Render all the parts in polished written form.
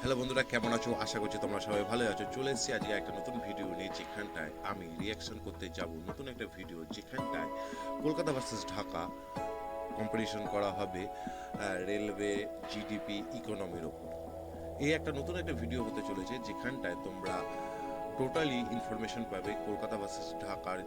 Hello বন্ধুরা, কেমন আছো? আশা করছি তোমরা সবাই ভালো আছো। চলে এসেছি আজকে একটা নতুন ভিডিও নিয়ে, যেখানটায় আমি রিয়াকশন করতে যাব নতুন একটা ভিডিও, যেখানটায় কলকাতা ভার্সেস ঢাকা কম্পিটিশন করা হবে রেলওয়ে, জিডিপি, ইকোনমির ওপর। এই একটা নতুন একটা ভিডিও হতে চলেছে, যেখানটায় তোমরা টোটালি ইনফরমেশন পাবে কলকাতা ভার্সেস ঢাকার,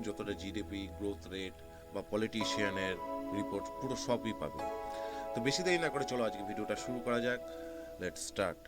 যতটা জিডিপি, গ্রোথ রেট বা পলিটিশিয়ানের রিপোর্ট, পুরো সবই পাবে। তো বেশি দেরি না করে চলো আজকে ভিডিওটা শুরু করা যাক। Let's start.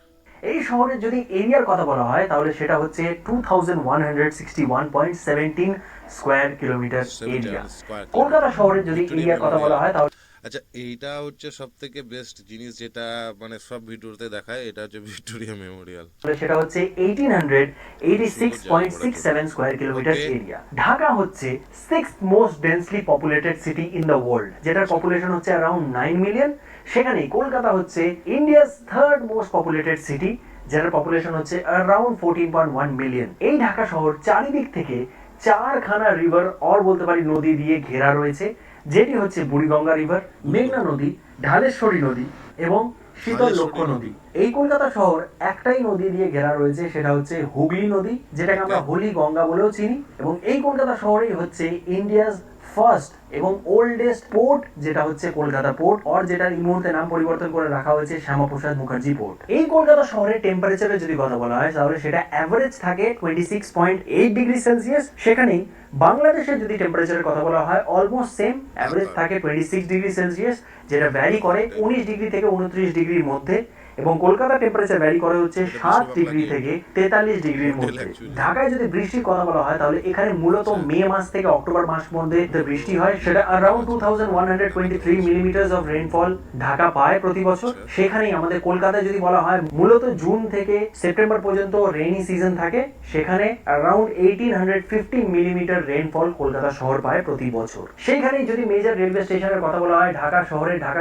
এই শহরের যদি এরিয়ার কথা বলা হয় তাহলে সেটা হচ্ছে 2161.17 square kilometre area. 71 square Kolkata kilometre. শহরের যদি ভিক্টোরিয়া এরিয়ার কথা বলা মেমোরিয়াল। হয় তাহলে আচ্ছা, এইটা হচ্ছে সব থেকে বেস্ট জিনিস, যেটা মানে সব ভিডিওতে দেখায়। এটা হচ্ছে ভিক্টোরিয়া মেমোরিয়াল। সেটা হচ্ছে সুন্দর জায়গা করার জন্য। 1886.67 square kilometre okay. Area. Dhaka হচ্ছে sixth most densely populated city in the world, যেটার আচ্ছা। পপুলেশন হচ্ছে অ্যারাউন্ড 9 মিলিয়ন। সেখানে কলকাতা হচ্ছে India's third most populated city, যেটার পপুলেশন হচ্ছে অ্যারাউন্ড 14.1 মিলিয়ন। এই ঢাকা শহর চারিদিক থেকে চারখানা রিভার অর বলতে পারি নদী দিয়ে ঘেরা রয়েছে, যেটি হচ্ছে বুড়িগঙ্গা রিভার, মেঘনা নদী, ঢালেশ্বরী নদী এবং শীতল লক্ষ্য নদী। এই কলকাতা শহর একটাই নদী দিয়ে ঘেরা রয়েছে, সেটা হচ্ছে হুগলি নদী, যেটাকে আমরা হোলি গঙ্গা বলেও চিনি। এবং এই কলকাতা শহরেই হচ্ছে ইন্ডিয়াস ফার্স্ট এবং ওল্ডেস্ট পোর্ট, যেটা হচ্ছে কলকাতা পোর্ট, আর যেটার এই মুহূর্তে নাম পরিবর্তন করে রাখা হয়েছে শ্যামাপ্রসাদ মুখার্জি পোর্ট। এই কলকাতা শহরের টেম্পারেচারের যদি কথা বলা হয় তাহলে সেটা অ্যাভারেজ থাকে 26.8 ডিগ্রি সেলসিয়াস। সেখানেই বাংলাদেশের যদি টেম্পারেচারের কথা বলা হয় অলমোস্ট সেম, অ্যাভারেজ থাকে 26 ডিগ্রি সেলসিয়াস, যেটা ভ্যারি করে 19 ডিগ্রি থেকে 29 ডিগ্রির মধ্যে। এবং কলকাতা টেম্পারেচার ভ্যারি করে হচ্ছে 7 ডিগ্রি থেকে 43 ডিগ্রির মধ্যে। ঢাকায় যদি বৃষ্টির কথা বলা হয় তাহলে এখানে মূলত মে মাস থেকে অক্টোবর মাস মধ্যে বৃষ্টি হয়, সেটা around 2123 millimetre of rainfall Dhaka পায় প্রতি বছর। সেখানেই আমাদের কলকাতায় যদি বলা হয় মূলত জুন থেকে সেপ্টেম্বর পর্যন্ত রেইনি সিজন থাকে, সেখানে অ্যারাউন্ড 1850 মিলিমিটার রেইনফল কলকাতা শহর পায় প্রতি বছর। সেইখানেই যদি মেজর রেলওয়ে স্টেশনের কথা বলা হয় ঢাকা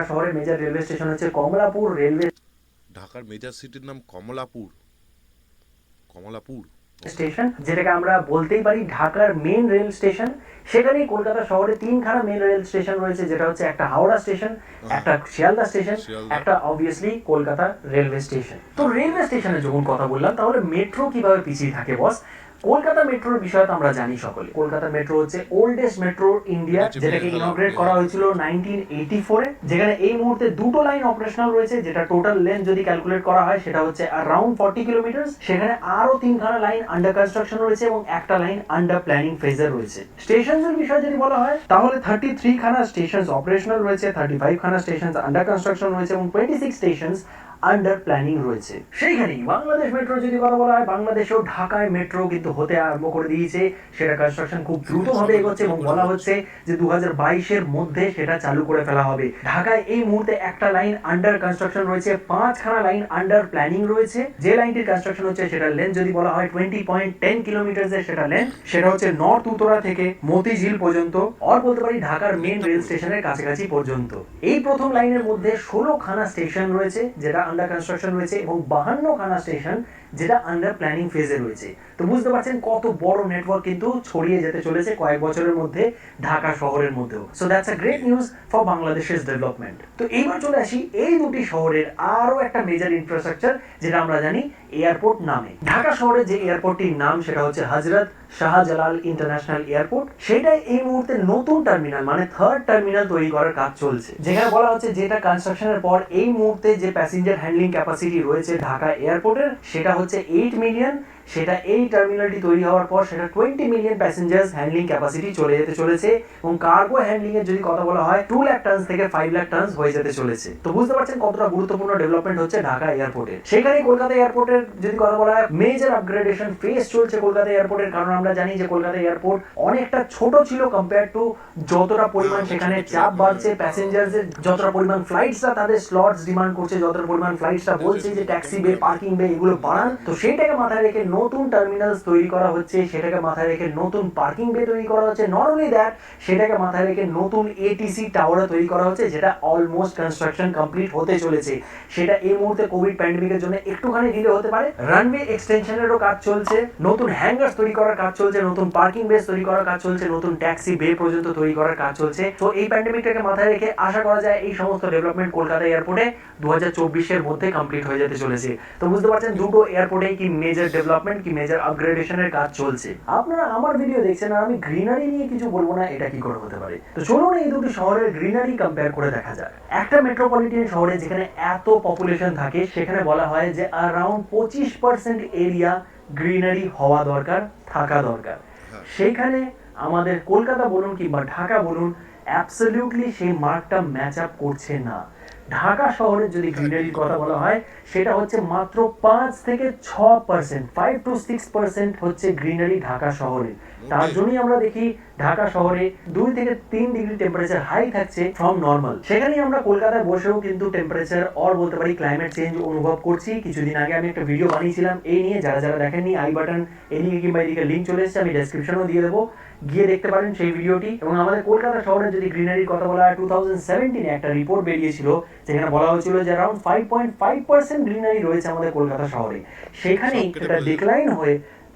শহরের মেজর রেলওয়ে স্টেশন হচ্ছে কমলাপুর রেলওয়ে ঢাকার মেজর সিটির নাম কমলাপুর। কমলাপুর। ওকে। স্টেশন, যেটাকে আমরা বলতেই পারি ঢাকার মেন রেল স্টেশন। সেখানেই কলকাতা শহরে তিনখানা মেন রেল স্টেশন রয়েছে, যেটা হচ্ছে একটা হাওড়া স্টেশন, একটা শিয়ালদা স্টেশন, শিয়ালদা। একটা অবভিয়াসলি কলকাতা রেলওয়ে স্টেশন। তো রেলওয়ে স্টেশনে যখন কথা বললাম তাহলে মেট্রো কিভাবে পিছিয়ে থাকে বস। কলকাতা মেট্রোর বিষয়ে তো আমরা জানি সকলে। কলকাতা মেট্রো হচ্ছে ওল্ডেস্ট মেট্রো ইন্ডিয়া, যেটাকে ইনগ্রেট করা হয়েছিল 1984 এ। যেখানে এই মুহূর্তে দুটো লাইন অপারেশনাল রয়েছে, যেটা টোটাল লেন্থ যদি ক্যালকুলেট করা হয় সেটা হচ্ছে অ্যারাউন্ড 40 কিলোমিটার। সেখানে আরো তিনখানা লাইন আন্ডার কনস্ট্রাকশন রয়েছে এবং একটা লাইন আন্ডার প্ল্যানিং ফেজে রয়েছে। স্টেশনসের বিষয়ে যদি বলা হয় তাহলে 33 খানা স্টেশনস অপারেশনাল রয়েছে, 35 খানা স্টেশনস আন্ডার কনস্ট্রাকশন রয়েছে এবং 26 স্টেশনস আন্ডার প্ল্যানিং রয়েছে। সেইখানেই বাংলাদেশ মেট্রো যদি কথা বলা হয়, বাংলাদেশেও ঢাকায় মেট্রো কিন্তু হতে আরম্ভ করে দিয়েছে। সেটা কনস্ট্রাকশন খুব দ্রুতভাবে এগোচ্ছে এবং বলা হচ্ছে যে 2022 মধ্যে সেটা চালু করে ফেলা হবে। ঢাকায় এই মুহূর্তে একটা লাইন আন্ডার কনস্ট্রাকশন রয়েছে, 5খানা লাইন আন্ডার প্ল্যানিং রয়েছে। যে লাইনটির কনস্ট্রাকশন হচ্ছে সেটার লেন্থ যদি বলা হয় 20.10 কিলোমিটার, সেটা লেন্থ, সেটা হচ্ছে নর্থ উত্তরা থেকে মতিঝিল পর্যন্ত, আর বলতে পারি ঢাকার মেন রেল স্টেশনের কাছাকাছি পর্যন্ত। এই প্রথম লাইনের মধ্যে 16খানা স্টেশন রয়েছে যেটা আন্ডার কনস্ট্রাকশন রয়েছে এবং 52খানা স্টেশন যেটা আন্ডার প্ল্যানিং ফেজে রয়েছে। তো বুঝতে পারছেন কত বড় নেটওয়ার্ক কিন্তু ছড়িয়ে যেতে চলেছে কয়েক বছরের মধ্যে ঢাকা শহরের মধ্যেও। So that's a great news for বাংলাদেশের ডেভেলপমেন্ট। তো এইবার চলে আসি এই দুটি শহরের আরো একটা মেজর ইনফ্রাস্ট্রাকচার, যেটা আমরা জানি এয়ারপোর্ট নামে। ঢাকা শহরের যে এয়ারপোর্টটির নাম সেটা হচ্ছে হযরত শাহজালাল ইন্টারন্যাশনাল এয়ারপোর্ট। সেটাই এই মুহূর্তে নতুন টার্মিনাল মানে থার্ড টার্মিনাল তৈরি করার কাজ চলছে, যেখানে বলা হচ্ছে যেটা কনস্ট্রাকশনের পর এই মুহূর্তে যে প্যাসেঞ্জার হ্যান্ডলিং ক্যাপাসিটি রয়েছে ঢাকা এয়ারপোর্টের সেটা হচ্ছে 8 মিলিয়ন। সেটা এই টার্মিনালটি তৈরি হওয়ার পর সেটা 20 মিলিয়ন প্যাসেঞ্জার্স হ্যান্ডলিং ক্যাপাসিটি চলে যেতে চলেছে এবং কার্গো হ্যান্ডলিং এর যদি কথা বলা হয় 2 লাখ টনস থেকে 5 লাখ টনস হয়ে যেতে চলেছে। তো বুঝতে পারছেন কতটা গুরুত্বপূর্ণ ডেভেলপমেন্ট হচ্ছে ঢাকা এয়ারপোর্টের। সেখানে কলকাতা এয়ারপোর্টের যদি কথা বলা হয় মেজর আপগ্রেডেশন ফেজ চলছে কলকাতা এয়ারপোর্টের, কারণ আমরা জানি যে কলকাতা এয়ারপোর্ট অনেকটা ছোট ছিল কম্পেয়ার টু যতটা পরিমাণ সেখানে চাপ বাড়ছে প্যাসেঞ্জারদের, যতটা পরিমাণ ফ্লাইটসরা তাদের স্লটস ডিমান্ড করছে, যতটা পরিমাণ ফ্লাইটসরা বলছে যে ট্যাক্সি বে, পার্কিং বে এগুলো বাড়ান। তো সেটাকে মাথায় রেখে নতুন টার্মিনালস তৈরি করা হচ্ছে, সেটাকে মাথায় রেখে নতুন পার্কিং বে তৈরি করা হচ্ছে। নট অনলি দ্যাট, সেটাকে মাথায় রেখে নতুন এটিসি টাওয়ার তৈরি করা হচ্ছে, যেটা অলমোস্ট কনস্ট্রাকশন কমপ্লিট হতে চলেছে। সেটা এই মুহূর্তে কোভিড প্যান্ডেমিকের জন্য একটুখানি ডিলে হতে পারে। রানওয়ে এক্সটেনশনেরও কাজ চলছে, নতুন হ্যাঙ্গারস তৈরি করার কাজ চলছে, নতুন পার্কিং বেস তৈরি করার কাজ চলছে, নতুন ট্যাক্সি বে পর্যন্ত তৈরি করার কাজ চলছে। তো এই প্যান্ডেমিকটাকে মাথায় রেখে আশা করা যায় এই সমস্ত ডেভেলপমেন্ট কলকাতা এয়ারপোর্টে 2024 2025-এর মধ্যে কমপ্লিট হয়ে যেতে চলেছে। তো বুঝতে পারছেন দুটো এয়ারপোর্টে কি মেজর ডেভেলপমেন্ট কি মেজর আপগ্রেডেশনের কাজ চলছে। আপনারা আমার ভিডিও দেখছেন আর আমি গ্রিনারি নিয়ে কিছু বলবো না, এটা কি করে হতে পারে? তো চলুন এই দুটি শহরের গ্রিনারি কম্পেয়ার করে দেখা যাক। একটা মেট্রোপলিটন শহরে যেখানে এত পপুলেশন থাকে সেখানে বলা হয় যে অ্যারাউন্ড 25% এরিয়া গ্রিনারি হওয়া দরকার, থাকা দরকার। সেইখানে আমাদের কলকাতা বলুন কিংবা ঢাকা বলুন, অ্যাবসলিউটলি সেই মার্কটা ম্যাচ আপ করছে না। ঢাকা শহরে যদি গ্রিনারির কথা বলা হয় সেটা হচ্ছে মাত্র 5 থেকে 6%, 5 to 6% হচ্ছে গ্রিনারি ঢাকা শহরে। তার জন্যই আমরা দেখি ঢাকা শহরে 2 থেকে 3 ডিগ্রি টেম্পারেচার হাই থাকছে ফ্রম নর্মাল। সেখানেই আমরা কলকাতায় বসেও কিন্তু টেম্পারেচার বলতে পারি ক্লাইমেট চেঞ্জ অনুভব করছি। কিছুদিন আগে আমি একটা ভিডিও বানিয়েছিলাম এই নিয়ে, যারা যারা দেখেননি আই বাটন এদিকে কিংবা এদিকে লিঙ্ক চলে এসেছে, আমি ডেসক্রিপশনেও দিয়ে দেবো, গিয়ে দেখতে পারেন সেই ভিডিওটি। এবং আমাদের কলকাতা শহরে যদি গ্রিনারির কথা বলা হয় 2017-এ একটা রিপোর্ট বেরিয়েছিল যেখানে বলা হয়েছিল যে অ্যারাউন্ড 5.5% গ্রিনারি রয়েছে আমাদের কলকাতা শহরে। সেখানেই সেটা ডিক্লাইন হয়ে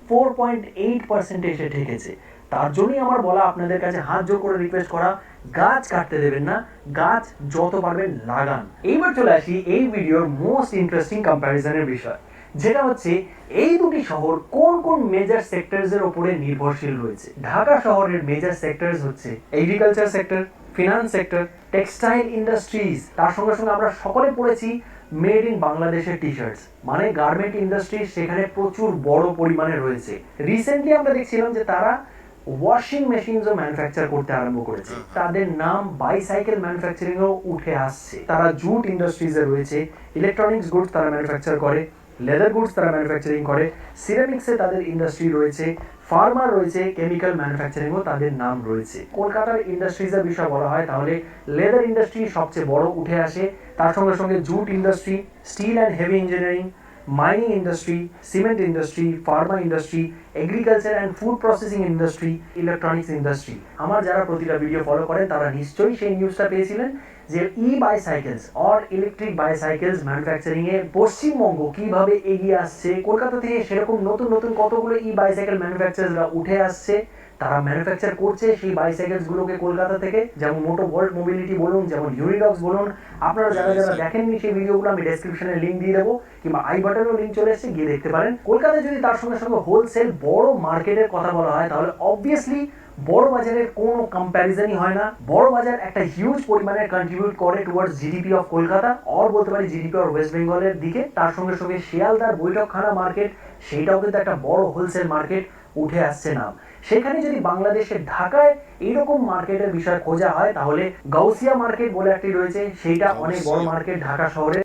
4.8% এসে ঠেকেছে। তার জন্যই আমার বলা, আপনাদের কাছে হাত জোর করে রিকোয়েস্ট করা, গাছ কাটতে দেবেন না, গাছ যত পারবেন লাগান। এইবার চলে আসি এই ভিডিওর মোস্ট ইন্টারেস্টিং কম্প্যারিজনের বিষয়, যেটা হচ্ছে এই দুটি শহর কোন কোন মেজর সেক্টরস এর উপরে নির্ভরশীল রয়েছে। ঢাকা শহরের মেজর সেক্টরস হচ্ছে agriculture sector, finance sector, textile industries, তার সঙ্গে সঙ্গে আমরা সকলে পড়েছি মেড ইন বাংলাদেশের টি শার্টস, মানে গার্মেন্ট ইন্ডাস্ট্রি সেখানে প্রচুর বড় পরিমাণে রয়েছে। রিসেন্টলি আমরা দেখছিলাম যে তারা ওয়াশিং মেশিনসও ম্যানুফ্যাকচার করতে আরম্ভ করেছে, তাদের নাম বাইসাইকেল ম্যানুফ্যাকচারিংও উঠে আসছে। তারা জুট ইন্ডাস্ট্রিজে রয়েছে, ইলেকট্রনিক্স গুডস তারা ম্যানুফ্যাকচার করে, লেদার গুডস তারা ম্যানুফ্যাকচারিং করে, সিরামিক্সে তাদের ইন্ডাস্ট্রি রয়েছে, ফার্মা রয়েছে, কেমিক্যাল ম্যানুফ্যাকচারিংও তাদের নাম রয়েছে। কলকাতার ইন্ডাস্ট্রিজের বিষয় বলা হয় তাহলে লেদার ইন্ডাস্ট্রি সবচেয়ে বড় উঠে আসে, তার সঙ্গে সঙ্গে jute industry, steel and heavy engineering, mining industry, cement industry, Pharma industry, agriculture and food processing industry, electronics industry. আমার যারা প্রতিটা ভিডিও ফলো করেন তারা নিশ্চয়ই সেই নিউজটা পেয়েছিলেন যে bicycles or electric bicycles manufacturing এ পশ্চিমবঙ্গ কিভাবে এগিয়ে আসছে। কলকাতা থেকে সেরকম নতুন নতুন কতগুলো বাইসাইকেল ম্যানুফ্যাকচারাররা উঠে আসছে, তারা ম্যানুফ্যাকচার করছে সেই বাইসাইকেলস গুলোকে কলকাতা থেকে, যেমন মোটো ওয়ার্ল্ড মোবিলিটি বলুন, যেমন ইউনিডক্স বলুন। আপনারা যারা যারা দেখেননি সেই ভিডিওগুলো আমি ডেসক্রিপশনে লিঙ্ক দিয়ে দেবো কিংবা আই বাটনেও লিঙ্ক চলে এসেছে, গিয়ে দেখতে পারেন। কলকাতায় যদি তার সঙ্গে সঙ্গে হোলসেল বড় মার্কেটের কথা বলা হয় তাহলে অবভিয়াসলি বড় বাজারের কোনো কম্প্যারিজনই হয় না। বড় বাজার একটা হিউজ পরিমাণে কন্ট্রিবিউট করে towards GDP of Kolkata or বলতে পারি জিডিপি অফ ওয়েস্ট বেঙ্গলের দিকে। তার সঙ্গে সঙ্গে শিয়ালদার বৈঠকখানা মার্কেট, সেইটাও কিন্তু একটা বড় হোলসেল মার্কেট উঠে আসছে নাম। সেখানে যদি বাংলাদেশের ঢাকায় এইরকম মার্কেটের বিষয় খোঁজা হয় তাহলে গাউসিয়া মার্কেট বলে একটি রয়েছে, সেইটা অনেক বড় মার্কেট ঢাকা শহরে।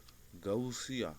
গাউসিয়া,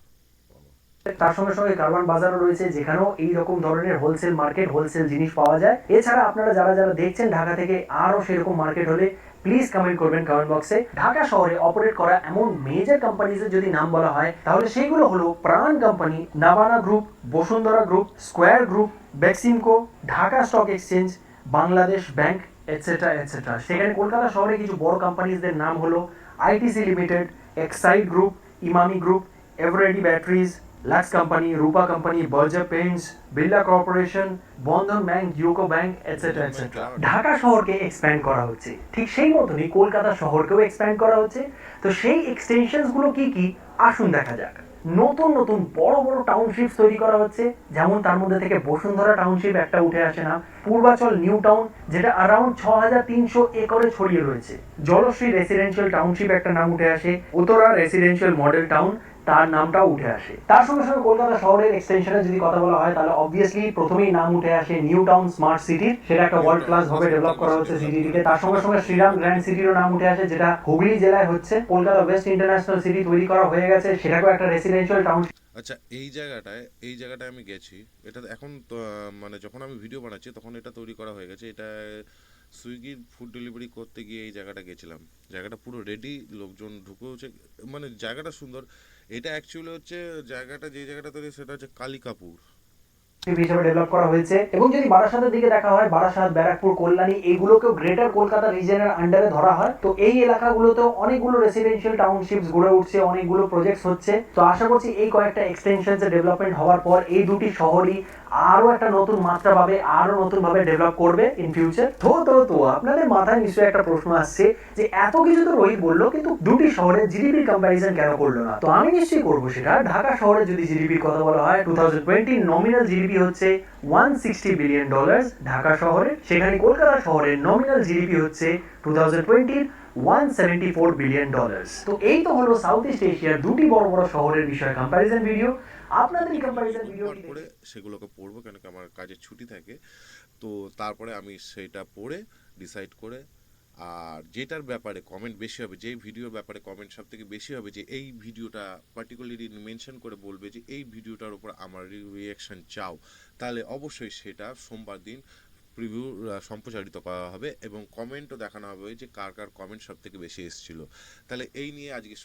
তার সঙ্গে সঙ্গে কারওয়ান বাজারও রয়েছে যেখানেও এই রকম ধরনের হোলসেল মার্কেট, হোলসেল জিনিস পাওয়া যায়। এছাড়া আপনারা যারা যারা দেখছেন ঢাকা থেকে আরো সেরকম মার্কেট হলে প্লিজ কমেন্ট করবেন কমেন্ট বক্সে। ঢাকা শহরে অপারেট করা এমন মেজর কোম্পানিজের যদি নাম বলা হয় তাহলে সেইগুলো হলো Pran company, Navana group, Bashundhara group, square group, Beximco, Dhaka stock exchange, Bangladesh bank, etcetera etcetera. সেখানে কলকাতা শহরে কিছু বড় কোম্পানিজদের নাম হলো ITC limited, Exide group, Emami group, Eveready batteries, Lux company, Rupa company, Berger paints, Birla corporation, Bandhan bank, UCO bank, etcetera etcetera. Dhaka শহরকে এক্সপ্যান্ড করা হচ্ছে, ঠিক সেই মতনই কলকাতা শহরকেও এক্সপ্যান্ড করা হচ্ছে। তো সেই এক্সটেনশনস গুলো কি কি আসুন দেখা যাক। নতুন নতুন বড় বড় টাউনশিপ তৈরি করা হচ্ছে, যেমন তার মধ্যে থেকে বসুন্ধরা টাউনশিপ একটা উঠে আসে না, পূর্বাচল নিউ টাউন যেটা অ্যারাউন্ড 6300 একরে ছড়িয়ে রয়েছে, জলশ্রী রেসিডেন্সিয়াল টাউনশিপ একটা নাম উঠে আসে, উত্তরা রেসিডেন্সিয়াল মডেল টাউন তার নামটাও উঠে আসে। তার সঙ্গে সঙ্গে কলকাতা শহরের এক্সটেনশনের যদি কথা বলা হয় তাহলে অবভিয়াসলি প্রথমেই নাম উঠে আসে নিউ টাউন স্মার্ট সিটি, সেটা একটা ওয়ার্ল্ড ক্লাস ভাবে ডেভেলপ করা হচ্ছে সিটিটিকে। তার সঙ্গে সঙ্গে শ্রীরাম গ্র্যান্ড সিটিরও নাম উঠে আসে যেটা হুগলি জেলায় হচ্ছে। কলকাতা ওয়েস্ট ইন্টারন্যাশনাল সিটি তৈরি করা হয়ে গেছে, সেটাকেও একটা রেসিডেন্সিয়াল টাউন। আচ্ছা, এই জায়গাটায় আমি গেছি। এটা এখন তো, মানে যখন আমি ভিডিও বানাচ্ছি তখন এটা তৈরি করা হয়ে গেছে। এটা সুইগির ফুড ডেলিভারি করতে গিয়ে এই জায়গাটা গেছিলাম। জায়গাটা পুরো রেডি, লোকজন ঢুকেওছে, মানে জায়গাটা সুন্দর। এটা অ্যাকচুয়ালি হচ্ছে জায়গাটা, যে জায়গাটা তৈরি সেটা হচ্ছে কালিকাপুর। হিসেবে ডেভেলপ করা হয়েছে। এবং যদি বারাসাতের দিকে দেখা হয়, বারাসাত, ব্যারাকপুর, কল্যাণী এইগুলোকেও গ্রেটার কলকাতা রিজনের আন্ডারে ধরা হয়। তো এই এলাকাগুলোতেও অনেকগুলো রেসিডেন্সিয়াল টাউনশিপস গড়ে উঠছে, অনেকগুলো প্রজেক্টস হচ্ছে। তো আশা করছি এই কয়েকটা এক্সটেনশনস এর ডেভেলপমেন্ট হওয়ার পর এই দুটি শহরই আরো একটা নতুন মাত্রা পাবে, আরো নতুন ভাবে ডেভেলপ করবে ইন ফিউচার। তো আপনাদের মাথায় নিশ্চয়ই একটা প্রশ্ন আসছে যে এত কিছু তো রোহিত বললো, কিন্তু দুটি শহরের জিডিপি কম্প্যারিজন কেন করলো না? তো আমি নিশ্চয়ই করবো সেটা। ঢাকা শহরে যদি জিডিপির কথা বলা হয়, 2020 নমিনাল জিডিপি হচ্ছে $160 বিলিয়ন ঢাকা শহরে, সেখানে কলকাতা শহরের নমিনাল জিডিপি হচ্ছে 2020 $174 বিলিয়ন। তো এই তো হলো সাউথ ইস্ট এশিয়ার দুটি বড় বড় শহরের বিষয়ে কম্প্যারিজন ভিডিও। আপনাদের এই কম্প্যারিজন ভিডিও করে সেগুলোকে পড়বো, কেন কি আমার কাজের ছুটি থাকে। তো তারপরে আমি সেটা পড়ে ডিসাইড করে, আর যেটার ব্যাপারে কমেন্ট বেশি হবে, যেই ভিডিওর ব্যাপারে কমেন্ট সব থেকে বেশি হবে, যে এই ভিডিওটা পার্টিকুলারলি মেনশন করে বলবে যে এই ভিডিওটার উপর আমার রিয়াকশন চাও, তাহলে অবশ্যই সেটা সোমবার দিন প্রিভিউ সম্প্রচারিত করা হবে এবং কমেন্টও দেখানো হবে যে কার কার কমেন্ট সব থেকে বেশি এসেছিল। তাহলে এই নিয়ে আজকে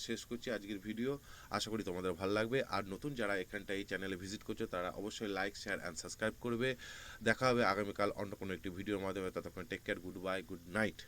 শেষ করছি আজকের ভিডিও। আশা করি তোমাদের ভালো লাগবে। আর নতুন যারা এখানটা এই চ্যানেলে ভিজিট করছো তারা অবশ্যই লাইক, শেয়ার অ্যান্ড সাবস্ক্রাইব করবে। দেখা হবে আগামীকাল অন্য কোনো একটি ভিডিওর মাধ্যমে। ততক্ষণ take care, good bye, good night.